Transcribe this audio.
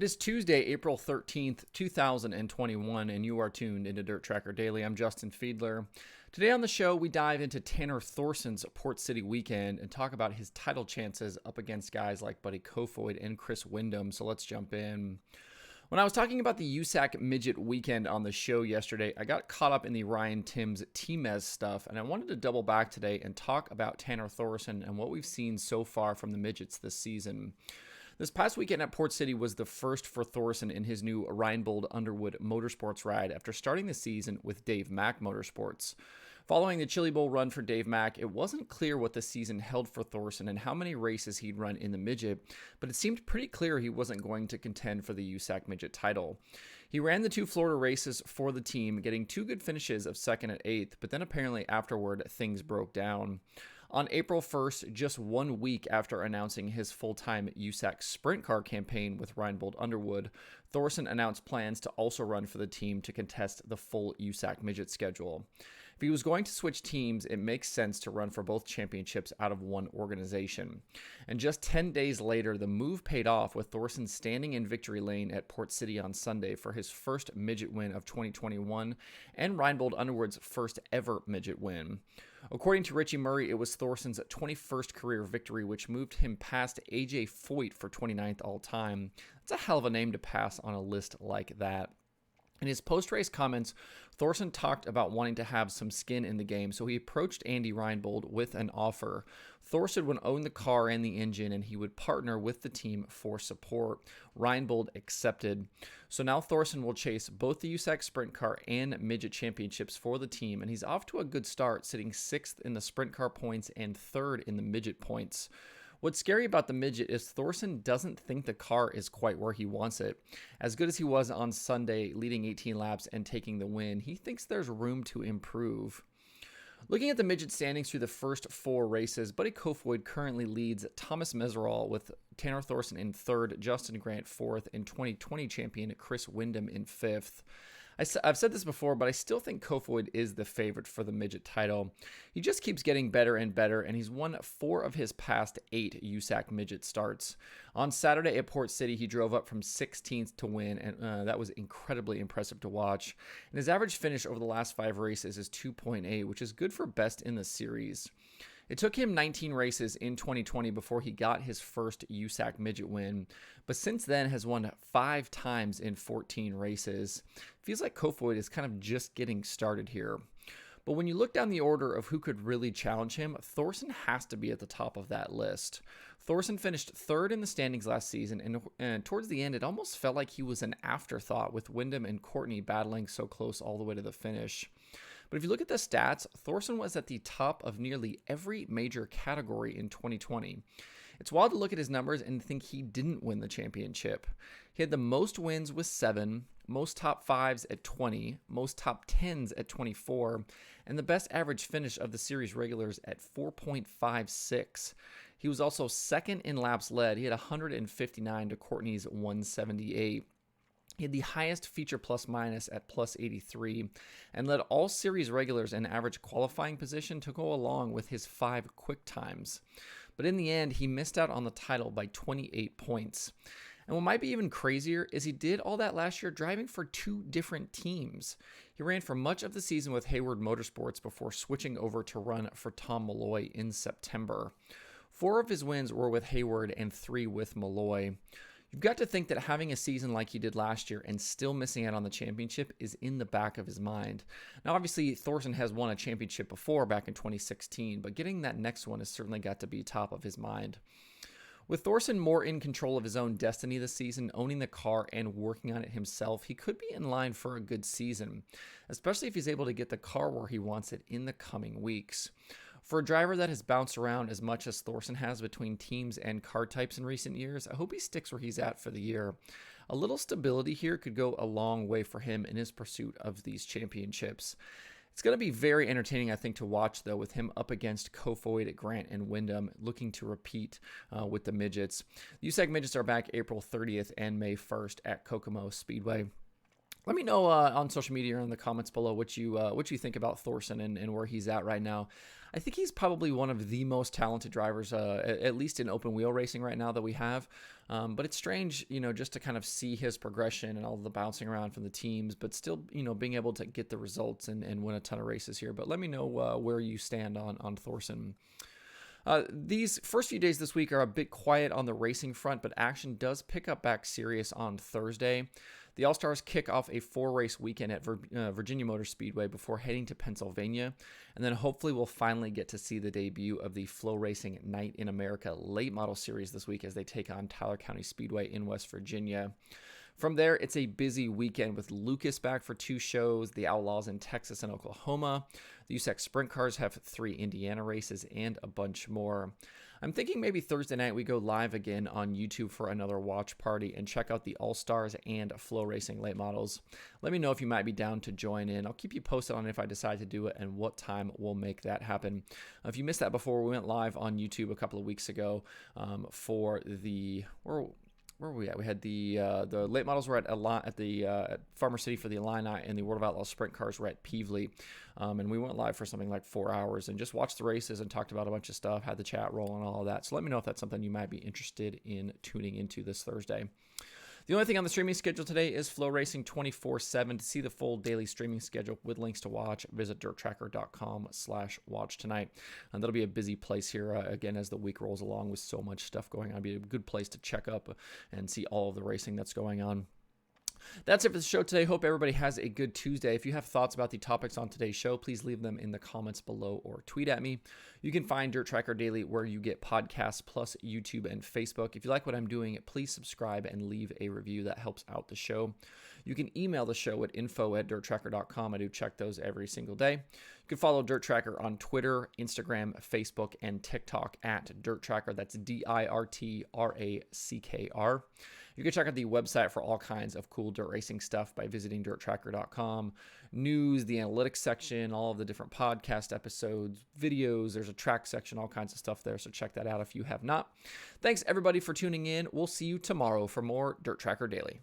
is Tuesday, April 13th, 2021, and you are tuned into Dirt Tracker Daily. I'm Justin Fiedler. Today on the show, we dive into Tanner Thorson's Port City weekend and talk about his title chances up against guys like Buddy Kofoid and Chris Windom. So let's jump in. When I was talking about the USAC Midget weekend on the show yesterday, I got caught up in the Ryan Timms T-Mez stuff, and I wanted to double back today and talk about Tanner Thorson and what we've seen so far from the Midgets this season. This past weekend at Port City was the first for Thorson in his new Reinbold-Underwood motorsports ride after starting the season with Dave Mack Motorsports. Following the Chili Bowl run for Dave Mack, it wasn't clear what the season held for Thorson and how many races he'd run in the Midget, but it seemed pretty clear he wasn't going to contend for the USAC Midget title. He ran the two Florida races for the team, getting two good finishes of 2nd and 8th, but then apparently afterward, things broke down. On April 1st, just 1 week after announcing his full-time USAC sprint car campaign with Reinbold-Underwood, Thorson announced plans to also run for the team to contest the full USAC Midget schedule. If he was going to switch teams, it makes sense to run for both championships out of one organization. And just 10 days later, the move paid off with Thorson standing in victory lane at Port City on Sunday for his first Midget win of 2021 and Reinbold-Underwood's first ever Midget win. According to Richie Murray, it was Thorson's 21st career victory, which moved him past AJ Foyt for 29th all-time. That's a hell of a name to pass on a list like that. In his post-race comments, Thorson talked about wanting to have some skin in the game, so he approached Andy Reinbold with an offer. Thorson would own the car and the engine, and he would partner with the team for support. Reinbold accepted. So now Thorson will chase both the USAC Sprint Car and Midget Championships for the team, and he's off to a good start, sitting 6th in the Sprint Car points and 3rd in the Midget points. What's scary about the Midget is Thorson doesn't think the car is quite where he wants it. As good as he was on Sunday, leading 18 laps and taking the win, he thinks there's room to improve. Looking at the Midget standings through the first 4 races, Buddy Kofoid currently leads Thomas Meseraull with Tanner Thorson in 3rd, Justin Grant 4th, and 2020 champion Chris Windom in 5th. I've said this before, but I still think Kofoid is the favorite for the Midget title. He just keeps getting better and better, and he's won 4 of his past 8 USAC Midget starts. On Saturday at Port City, he drove up from 16th to win, and that was incredibly impressive to watch. And his average finish over the last 5 races is 2.8, which is good for best in the series. It took him 19 races in 2020 before he got his first USAC Midget win, but since then has won 5 times in 14 races. Feels like Kofoid is kind of just getting started here. But when you look down the order of who could really challenge him, Thorson has to be at the top of that list. Thorson finished 3rd in the standings last season, and towards the end, it almost felt like he was an afterthought with Windom and Courtney battling so close all the way to the finish. But if you look at the stats, Thorson was at the top of nearly every major category in 2020. It's wild to look at his numbers and think he didn't win the championship. He had the most wins with 7, most top 5s at 20, most top 10s at 24, and the best average finish of the series regulars at 4.56. He was also 2nd in laps led. He had 159 to Courtney's 178. He had the highest feature plus minus at plus 83 and led all series regulars in average qualifying position to go along with his 5 quick times. But in the end, he missed out on the title by 28 points. And what might be even crazier is he did all that last year driving for 2 different teams. He ran for much of the season with Hayward Motorsports before switching over to run for Tom Malloy in September. 4 of his wins were with Hayward and 3 with Malloy. You've got to think that having a season like he did last year and still missing out on the championship is in the back of his mind. Now, obviously, Thorson has won a championship before back in 2016, but getting that next one has certainly got to be top of his mind. With Thorson more in control of his own destiny this season, owning the car and working on it himself, he could be in line for a good season, especially if he's able to get the car where he wants it in the coming weeks. For a driver that has bounced around as much as Thorson has between teams and car types in recent years, I hope he sticks where he's at for the year. A little stability here could go a long way for him in his pursuit of these championships. It's going to be very entertaining, I think, to watch, though, with him up against Kofoid, Grant, and Windom, looking to repeat with the Midgets. The USAC Midgets are back April 30th and May 1st at Kokomo Speedway. Let me know on social media or in the comments below what you think about Thorson and where he's at right now. I think he's probably one of the most talented drivers, at least in open wheel racing right now that we have. But it's strange, just to kind of see his progression and all the bouncing around from the teams, but still, being able to get the results and win a ton of races here. But let me know where you stand on Thorson. These first few days this week are a bit quiet on the racing front, but action does pick up back serious on Thursday. The All-Stars kick off a 4-race weekend at Virginia Motor Speedway before heading to Pennsylvania, and then hopefully we'll finally get to see the debut of the Flow Racing Night in America Late Model Series this week as they take on Tyler County Speedway in West Virginia. From there, it's a busy weekend with Lucas back for 2 shows, the Outlaws in Texas and Oklahoma. The USAC Sprint Cars have 3 Indiana races and a bunch more. I'm thinking maybe Thursday night we go live again on YouTube for another watch party and check out the All-Stars and Flow Racing late models. Let me know if you might be down to join in. I'll keep you posted on if I decide to do it and what time we'll make that happen. If you missed that before, we went live on YouTube a couple of weeks ago for the... Where were we at? We had the late models were at Farmer City for the Illini, and the World of Outlaws sprint cars were at Peevely. And we went live for something like 4 hours and just watched the races and talked about a bunch of stuff, had the chat roll and all of that. So let me know if that's something you might be interested in tuning into this Thursday. The only thing on the streaming schedule today is Flow Racing 24/7. To see the full daily streaming schedule with links to watch, visit DIRTRACKR.com/watch tonight. And that'll be a busy place here, again, as the week rolls along with so much stuff going on. It'll be a good place to check up and see all of the racing that's going on. That's it for the show today. Hope everybody has a good Tuesday. If you have thoughts about the topics on today's show, please leave them in the comments below or tweet at me. You can find Dirt Tracker Daily where you get podcasts plus YouTube and Facebook. If you like what I'm doing, please subscribe and leave a review. That helps out the show. You can email the show at info@dirttracker.com. I do check those every single day. You can follow Dirt Tracker on Twitter, Instagram, Facebook, and TikTok at Dirt Tracker. That's DIRTRACKR. You can check out the website for all kinds of cool dirt racing stuff by visiting dirttracker.com. News, the analytics section, all of the different podcast episodes, videos. There's a track section, all kinds of stuff there. So check that out if you have not. Thanks everybody for tuning in. We'll see you tomorrow for more Dirt Tracker Daily.